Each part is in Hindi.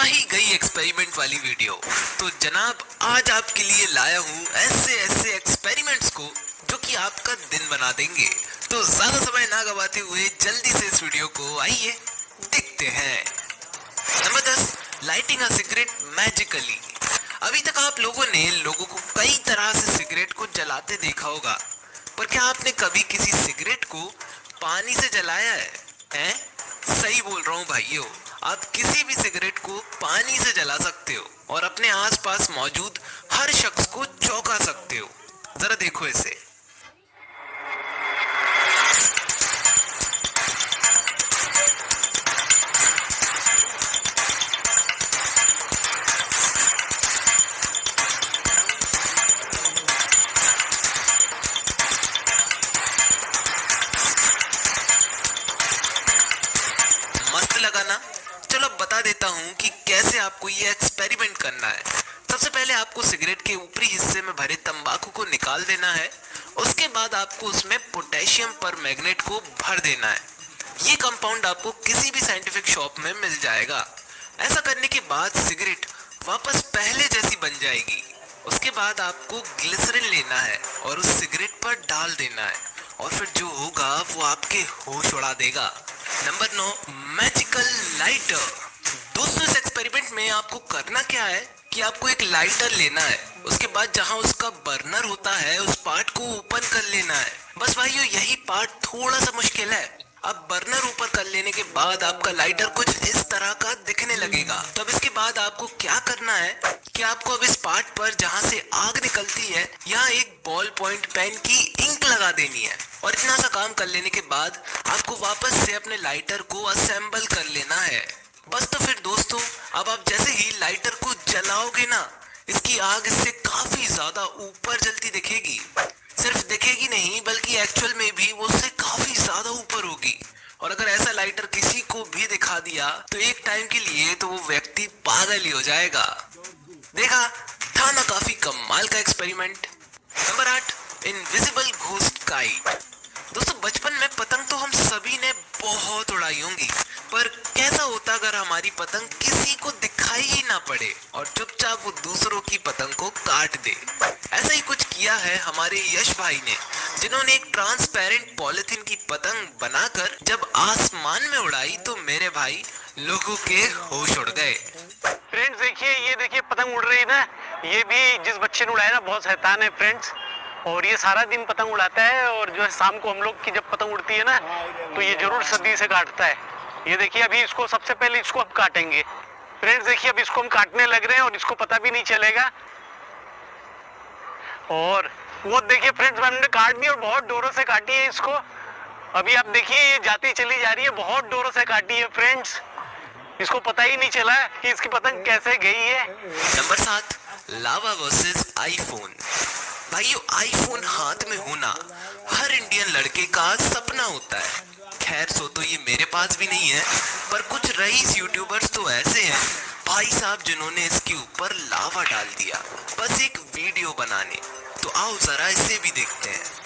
ही गई एक्सपेरिमेंट वाली वीडियो। तो जनाब आज आपके लिए लाया हूँ ऐसे ऐसे एक्सपेरिमेंट्स को जो कि आपका दिन बना देंगे। तो ज्यादा समय ना गवाते हुए जल्दी से इस वीडियो को आइए देखते हैं। Number 10, lighting a cigarette magically. अभी तक आप लोगों ने लोगों को कई तरह से सिगरेट को जलाते देखा होगा, पर क्या आपने कभी किसी सिगरेट को पानी से जलाया है? हैं? सही बोल रहा हूँ भाइयों, आप किसी भी सिगरेट को पानी से जला सकते हो और अपने आसपास मौजूद हर शख्स को चौंका सकते हो। जरा देखो इसे। मस्त लगा ना? चलो अब बता देता हूँ कि कैसे आपको ये एक्सपेरिमेंट करना है। सबसे पहले आपको सिगरेट के ऊपरी हिस्से में भरे तंबाकू को निकाल देना है। उसके बाद आपको उसमें पोटेशियम परमैंगनेट को भर देना है। ये कंपाउंड आपको किसी भी साइंटिफिक शॉप में मिल जाएगा। ऐसा करने के बाद सिगरेट वापस पहले जैसी बन जाएगी। उसके बाद आपको ग्लिसरीन लेना है और उस सिगरेट पर डाल देना है और फिर जो होगा वो आपके होश उड़ा देगा। Number 9, magical lighter. दोस्तों इस एक्सपेरिमेंट में आपको करना क्या है कि आपको एक लाइटर लेना है। उसके बाद जहां उसका बर्नर होता है उस पार्ट को ओपन कर लेना है। बस भाइयों यही पार्ट थोड़ा सा मुश्किल है। अब बर्नर ऊपर कर लेने के बाद आपका लाइटर कुछ इस तरह का दिखने लगेगा। तो अब इसके बाद आपको क्या करना है कि आपको अब इस पार्ट पर जहां से आग निकलती है यहाँ एक बॉल पॉइंट पेन की इंक लगा देनी है और इतना सा काम कर लेने के बाद आपको वापस से अपने लाइटर को असेंबल कर लेना है। बस तो फिर दोस्तों अब आप जैसे ही लाइटर को जलाओगे ना, इसकी आग इससे काफी ज्यादा ऊपर जलती दिखेगी। सिर्फ दिखेगी नहीं बल्कि एक्चुअल में भी वो उससे काफी ज्यादा ऊपर होगी। और अगर ऐसा लाइटर किसी को भी दिखा दिया तो एक टाइम के लिए तो वो व्यक्ति पागल ही हो जाएगा। देखा था ना काफी कमाल का experiment. Number 8, invisible ghost kite. दोस्तों बचपन में पतंग तो हम सभी ने बहुत उड़ाई होंगी, पर कैसा होता अगर हमारी पतंग किसी को दिखाई ही ना पड़े और चुपचाप वो दूसरों की पतंग को काट दे। ऐसा ही कुछ किया है हमारे यश भाई ने, जिन्होंने एक ट्रांसपेरेंट पॉलिथीन की पतंग बनाकर जब आसमान में उड़ाई तो मेरे भाई लोगों के होश उड़ गए। फ्रेंड्स देखिए, ये देखिए पतंग उड़ रही है ना। ये भी जिस बच्चे ने उड़ाया ना बहुत शैतान है फ्रेंड्स, और ये सारा दिन पतंग उड़ाता है और जो है शाम को हम लोग की जब पतंग उड़ती है ना तो ये जरूर सदी से काटता है। ये देखिए अभी इसको सबसे पहले इसको अब काटेंगे फ्रेंड्स। देखिए अब इसको हम काटने लग रहे हैं और इसको पता भी नहीं चलेगा। और वो देखिए फ्रेंड्स मैंने काट दी और बहुत जोरों से काटी है इसको। अभी आप देखिए ये जाती चली जा रही है, बहुत जोरों से काटी है फ्रेंड्स। इसको पता ही नहीं चला कि इसकी पतंग कैसे गई है। नंबर 7, लावा वर्सेस आईफोन। भाइयों आईफोन हाथ में होना हर इंडियन लड़के का सपना होता है। खैर सो तो ये मेरे पास भी नहीं है, पर कुछ रईस यूट्यूबर्स तो ऐसे हैं भाई साहब जिन्होंने इसके ऊपर लावा डाल दिया बस एक वीडियो बनाने। तो आओ जरा इसे भी देखते हैं।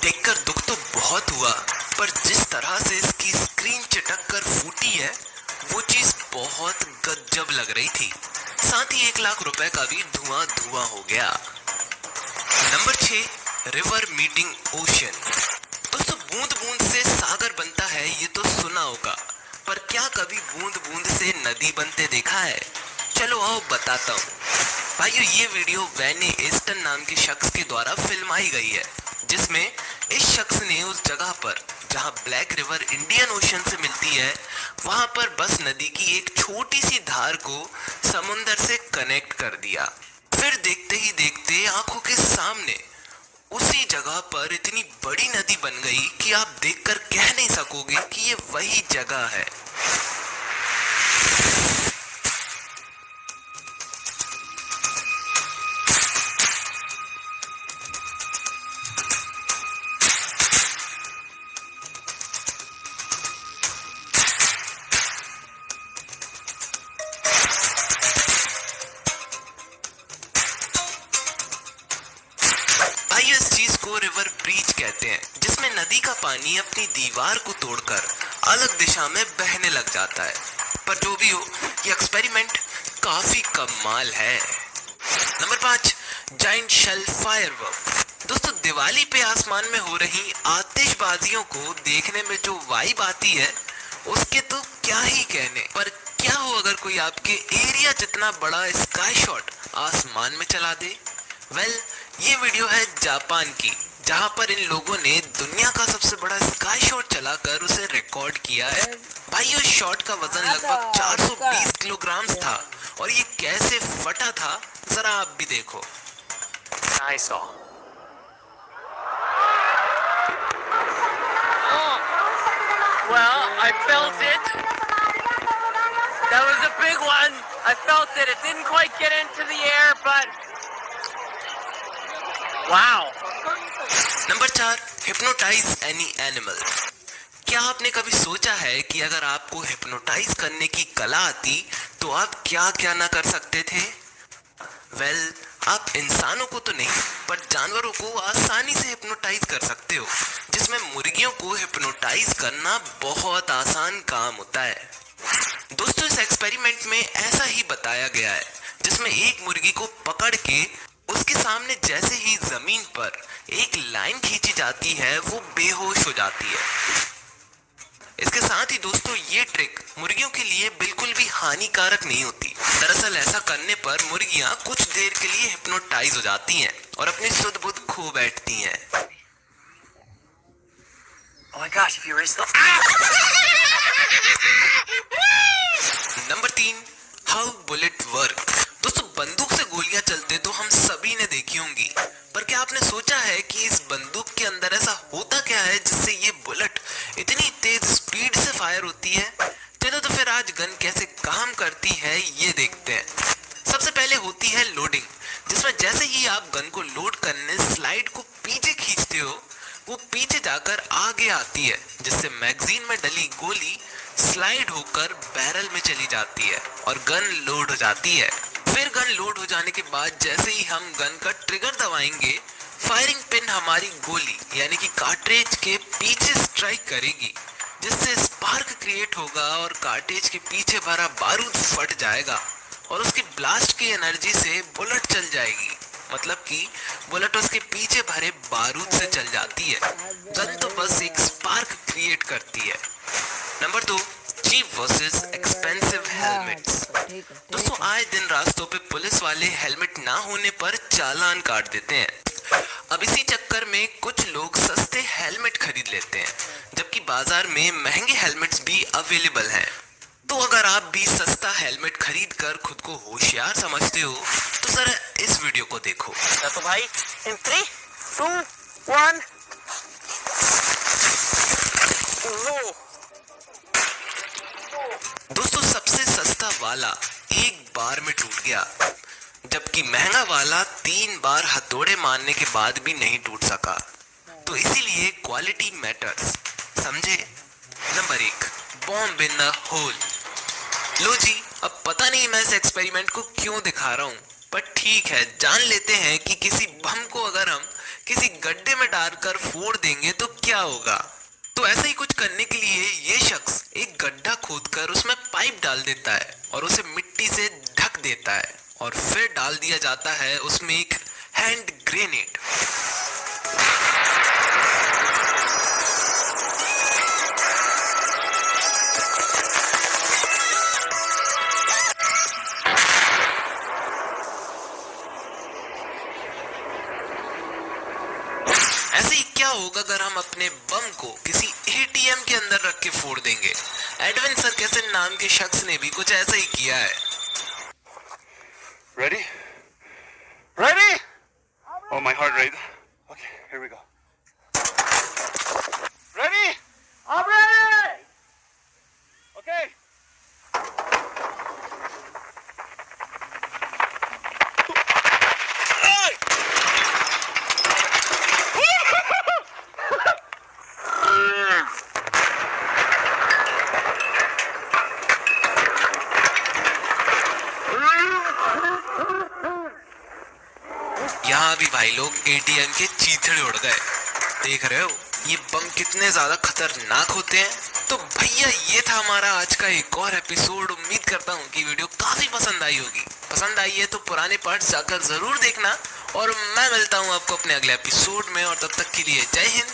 देखकर दुख तो बहुत हुआ, पर जिस तरह से इसकी स्क्रीन चटक कर फूटी है वो चीज बहुत गजब लग रही थी। साथ ही 1 लाख रुपए का भी धुआं धुआं हो गया। Number 6, river meeting ocean. दोस्तों बूंद बूंद से सागर बनता है ये तो सुना होगा, पर क्या कभी बूंद बूंद से नदी बनते देखा है? चलो आओ बताता हूँ। भाइयों ये वीडियो वैने एस्टन नाम के शख्स के द्वारा फिल्माई गई है, जिसमें इस शख्स ने उस जगह पर जहां ब्लैक रिवर इंडियन ओशन से मिलती है वहां पर बस नदी की एक छोटी सी धार को समुंदर से कनेक्ट कर दिया। फिर देखते ही देखते आंखों के सामने उसी जगह पर इतनी बड़ी नदी बन गई कि आप देखकर कह नहीं सकोगे कि ये वही जगह है। आइए इस चीज को रिवर ब्रीच कहते हैं, जिसमें नदी का पानी अपनी दीवार को तोड़कर अलग दिशा में बहने लग जाता है। पर जो भी हो, ये एक्सपेरिमेंट काफी कमाल है। Number 5, giant shell firework. दोस्तों, दिवाली पे आसमान में हो रही आतिशबाजियों को देखने में जो वाइब आती है उसके तो क्या ही कहने। पर क्या हो अगर कोई आपके एरिया जितना बड़ा स्काई शॉट आसमान में चला दे? वेल, ये वीडियो है जापान की, जहां पर इन लोगों ने दुनिया का सबसे बड़ा स्काई शॉट चलाकर उसे रिकॉर्ड किया है। भाई, उस शॉट का वजन लगभग 420 किलोग्राम था और ये कैसे फटा था जरा आप भी देखो। I saw. Well, I felt it. That was a big one. I felt it. It didn't quite get into the air, but wow. Number 4, hypnotize any animal. क्या आपने कभी सोचा है कि अगर आपको हिप्नोटाइज करने की कला आती तो आप क्या क्या ना कर सकते थे? वेल, आप इंसानों को तो नहीं पर जानवरों को आसानी से हिप्नोटाइज कर सकते हो, जिसमें मुर्गियों को हिप्नोटाइज करना बहुत आसान काम होता है। दोस्तों, इस एक्सपेरिमेंट में ऐसा ही बताया गया है, जिसमें एक मुर्गी को पकड़ के उसके सामने जैसे ही जमीन पर एक लाइन खींची जाती है वो बेहोश हो जाती है। इसके साथ ही दोस्तों, ये ट्रिक मुर्गियों के लिए बिल्कुल भी हानिकारक नहीं होती। दरअसल ऐसा करने पर मुर्गियां कुछ देर के लिए हिप्नोटाइज हो जाती हैं और अपनी सुध बुध खो बैठती हैं। Oh my gosh, if you erase the... number 3, how bullet work. दोस्तों, बंदूक से गोलियां चलते तो हम सभी ने देखी होंगी, पर क्या आपने सोचा है कि इस बंदूक के अंदर ऐसा होता क्या है जिससे ये बुलेट इतनी तेज स्पीड से फायर होती है? चलो तो फिर आज गन कैसे काम करती है ये देखते हैं। सबसे पहले होती है लोडिंग, जिसमें जैसे ही आप गन को लोड करने स्लाइड को पीछे खींचते हो, वो पीछे जाकर आगे आती है, जिससे मैगजीन में डली गोली स्लाइड होकर बैरल में चली जाती है और गन लोड हो जाती है। फिर गन लोड हो जाने के बाद जैसे ही हम गन का ट्रिगर दबाएंगे, फायरिंग पिन हमारी गोली यानी कि कार्ट्रिज के पीछे स्ट्राइक करेगी, जिससे स्पार्क क्रिएट होगा और कार्ट्रिज के पीछे भरा बारूद फट जाएगा और उसकी ब्लास्ट की एनर्जी से बुलेट चल जाएगी। मतलब कि बुलेट उसके पीछे भरे बारूद से चल जाती है। गन तो बस एक स्पार्क क्रिएट करती है। Number 2, cheap versus expensive helmets. दोस्तों, आए दिन रास्तों पे पुलिस वाले हेलमेट ना होने पर चालान काट देते हैं। अब इसी चक्कर में कुछ लोग सस्ते हेलमेट खरीद लेते हैं, जबकि बाजार में महंगे हेलमेट्स भी अवेलेबल हैं। तो अगर आप भी सस्ता हेलमेट खरीद कर खुद को होशियार समझते हो तो जरा इस वीडियो को देखो। तो भाई, in 3, 2, 1, लो। दोस्तों, सबसे सस्ता वाला एक बार में टूट गया, जबकि महंगा वाला 3 बार हथौड़े मारने के बाद भी नहीं टूट सका। तो इसीलिए क्वालिटी मैटर्स, समझे? Number 1, bomb in the hole. लो जी, अब पता नहीं मैं इस एक्सपेरिमेंट को क्यों दिखा रहा हूँ, पर ठीक है, जान लेते हैं कि किसी बम को अगर हम किसी गड्ढे में डालकर फोड़ देंगे तो क्या होगा। तो ऐसा ही कुछ करने के लिए ये शख्स एक गड्ढा खोदकर उसमें पाइप डाल देता है और उसे मिट्टी से ढक देता है और फिर डाल दिया जाता है उसमें एक हैंड ग्रेनेड। ऐसे ही क्या होगा अगर हम अपने बम को किसी एटीएम के अंदर रख के फोड़ देंगे? एडविन सर्केसन नाम के शख्स ने भी कुछ ऐसा ही किया है। Ready? Ready? Oh, my heart rate. Okay. Here we go. Ready? I'm ready. Okay. यहाँ भी भाई लोग एटीएम के चीथड़े उड़ गए। देख रहे हो ये बम कितने ज्यादा खतरनाक होते हैं। तो भैया ये था हमारा आज का एक और एपिसोड। उम्मीद करता हूँ कि वीडियो काफी पसंद आई होगी। पसंद आई है तो पुराने पार्ट्स जाकर जरूर देखना और मैं मिलता हूँ आपको अपने अगले एपिसोड में। और तब तक के लिए जय हिंद,